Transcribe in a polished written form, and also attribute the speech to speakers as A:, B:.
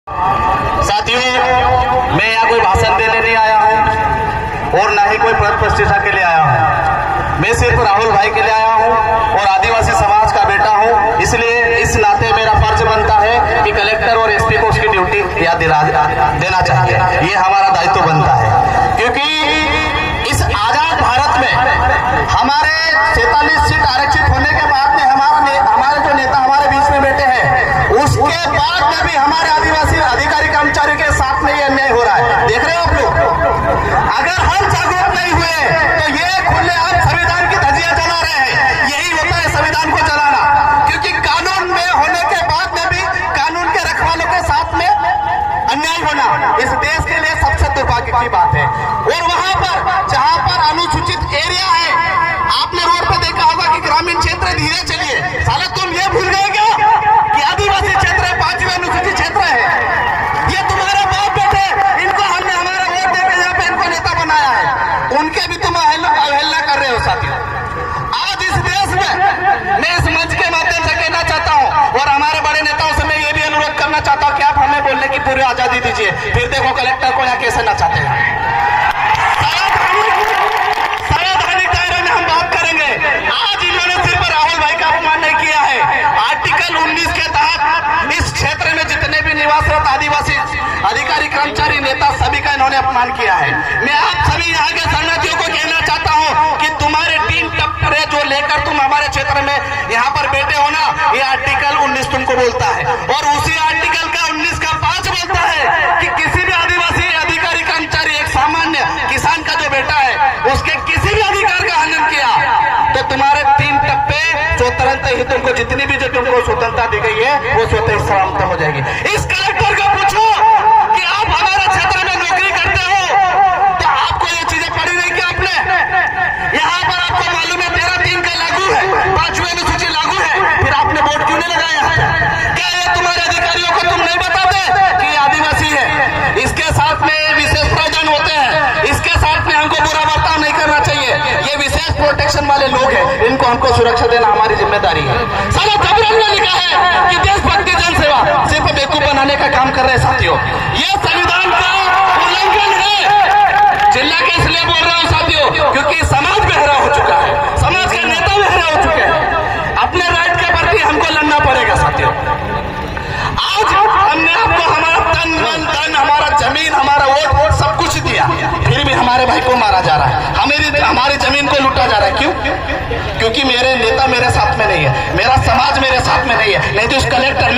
A: साथियों, मैं यहाँ कोई भाषण देने नहीं आया हूँ और ना ही कोई पद प्रतिष्ठा के लिए आया हूँ। मैं सिर्फ राहुल भाई के लिए आया हूँ और आदिवासी समाज का बेटा हूँ। इसलिए इस नाते मेरा फर्ज बनता है कि कलेक्टर और एसपी को उसकी ड्यूटी याद देना चाहिए। ये हमारा दायित्व बनता है, क्योंकि इस आजाद भारत में हमारे 47 सीट आरक्षित होने के बाद में हमारे जो नेता हमारे बीच में बैठे हैं, उसके बाद में भी हमारे आदिवासी अधिकारी कर्मचारियों के साथ में ये अन्याय हो रहा है। देख रहे हो आप लोग। अगर हम जागरूक नहीं हुए तो ये खुलेआम संविधान की धज्जियां जला रहे हैं। यही होता है संविधान को जलाना, क्योंकि कानून में होने के बाद में भी कानून के रखवालों के साथ में अन्याय होना इस देश के लिए सबसे दुर्भाग्य की बात है। और वहां पर जहां पर अनुसूचित एरिया है, आपने रोड पे देखा होगा कि ग्रामीण क्षेत्र धीरे चलिए, साला तुम ये भूल गए क्या कि आदिवासी क्षेत्र 5वें अनुसूचित क्षेत्र है। ये तुम्हारे बाप बेटे, इनको हमने हमारा वोट देकर यहाँ पे इनको नेता बनाया है, उनके भी तुम अवहेलना कर रहे हो। साथियों, आज इस देश में मैं इस मंच के माध्यम से कहना चाहता हूँ और हमारे बड़े नेताओं से मैं ये भी अनुरोध करना चाहता हूँ कि आप हमें बोलने की पूरी आजादी दीजिए। फिर देखो कलेक्टर को यहाँ कैसे नचाते हैं। आज इन्होंने सिर्फ राहुल भाई का अपमान नहीं किया है, आर्टिकल 19 के तहत इस क्षेत्र में जितने भी निवासरत आदिवासी अधिकारी कर्मचारी नेता सभी का इन्होंने अपमान किया है। मैं आप सभी यहाँ के शरणार्थियों को कहना चाहता हूँ कि तुम्हारे 3 टप्परे जो लेकर तुम हमारे क्षेत्र में यहाँ पर बैठे हो ना, ये आर्टिकल 19 तुमको बोलता है और उसी आर्टिकल का 19 का 5 बोलता है कि किसी भी आदिवासी अधिकारी कर्मचारी, एक सामान्य किसान का जो बेटा है, उसके किसी भी अधिकार का हनन किया तो तुम्हारे 3 टप्पे जो तुरंत ही तुमको जितनी भी जो तुमको स्वतंत्रता दी गई है वो स्वतः समाप्त हो जाएगी। इस कलेक्टर को पूछो कि आप हमारे क्षेत्र में नौकरी करते हो तो आपको ये चीजें पढ़ी नहीं क्या आपने? यहाँ पर आपको मालूम है 13(3) का लागू है, 5वीं अनुसूची लागू है, फिर आपने वोट क्यों नहीं लगाया? क्या ये तुम्हारे अधिकारियों को तुम नहीं बताते कि आदिवासी है, इसके साथ में विशेष प्रावधान होते हैं, इसके साथ में हमको बुरा बर्ताव नहीं करना चाहिए, ये विशेष प्रोटेक्शन वाले लोग हैं, इनको हमको सुरक्षा देना हमारी जिम्मेदारी है। साला जबरन में लिखा है कि देशभक्ति जन सेवा सिर्फ बेवकूफ बनाने का काम कर रहे हैं। साथियों, ये संविधान का उल्लंघन है। जिला के इसलिए बोल रहा हूँ साथियों, क्योंकि समाज बेहरा हो चुका है, समाज के नेता बेहरा हो चुके हैं। अपने राइट के प्रति हमको लड़ना पड़ेगा। साथियों, आज हमने आपको हमारा तन मन धन, हमारा जमीन, हमारा वोट सब कुछ दिया, फिर भी हमारे भाई को मारा जा रहा है, हमारी जमीन को लूटा जा रहा है। क्यों? क्योंकि मेरे नेता मेरे साथ में नहीं है, मेरा समाज मेरे साथ में नहीं है। नहीं तो उस कलेक्टर